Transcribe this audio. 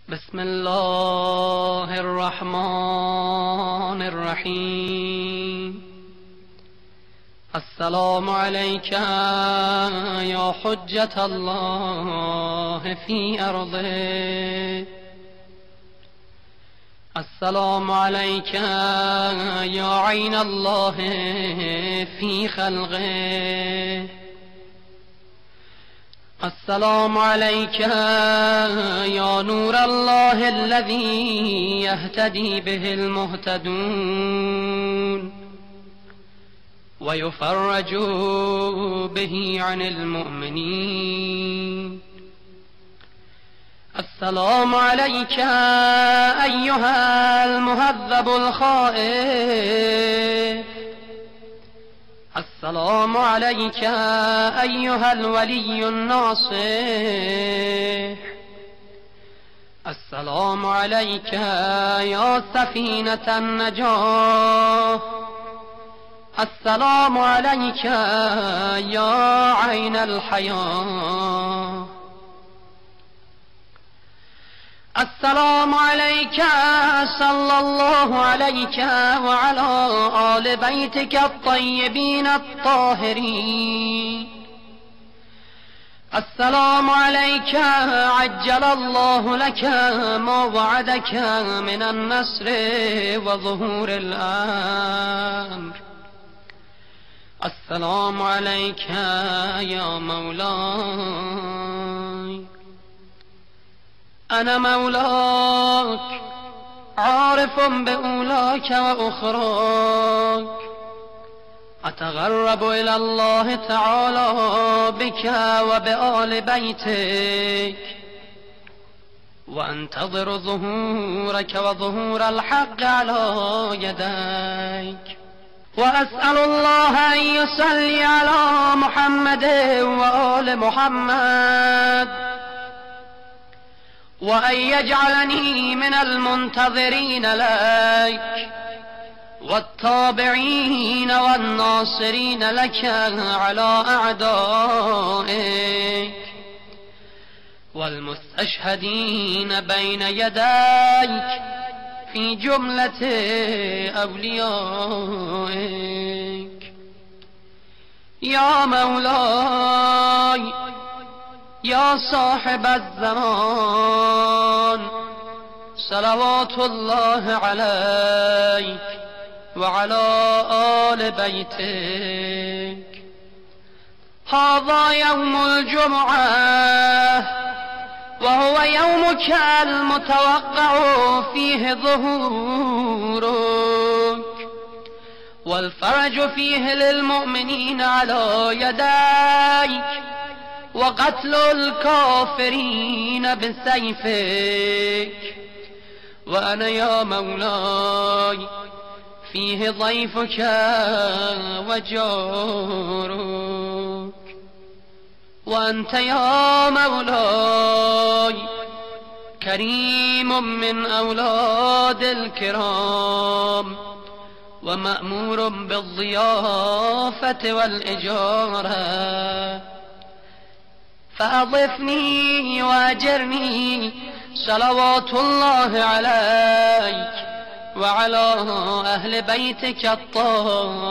بسم الله الرحمن الرحیم. السلام علیک یا حجة الله فی ارضه. السلام علیک یا عین الله فی خلقه. السلام عليك يا نور الله الذي يهتدي به المهتدون ويفرج به عن المؤمنين. السلام عليك أيها المهذب الخائف. السلام عليك أيها الولي الناصح. السلام عليك يا سفينة النجاة. السلام عليك يا عين الحياة. السلام عليك صلى الله عليك وعلى آل بيتك الطيبين الطاهرين. السلام عليك عجل الله لك ما وعدك من النصر وظهور الأمر. السلام عليك يا مولاي. أنا مولاك عارف بأولاك وأخراك. أتغرب إلى الله تعالى بك وبآل بيتك وأنتظر ظهورك وظهور الحق على يديك. وأسأل الله أن يصلي على محمد وآل محمد وأن يجعلني من المنتظرين لك والتابعين والناصرين لك على أعدائك والمستشهدين بين يديك في جملة أوليائك. يا مولاي يا صاحب الزمان صلوات الله عليك وعلى آل بيتك. هذا يوم الجمعة وهو يومك المتوقع فيه ظهورك والفرج فيه للمؤمنين على يديك وقتل الكافرين بسيفك. وأنا يا مولاي فيه ضيفك وجارك. وأنت يا مولاي كريم من أولاد الكرام ومأمور بالضيافة والإجارة. فأضفني وأجرني صلوات الله عليك وعلى أهل بيتك الطاهرين.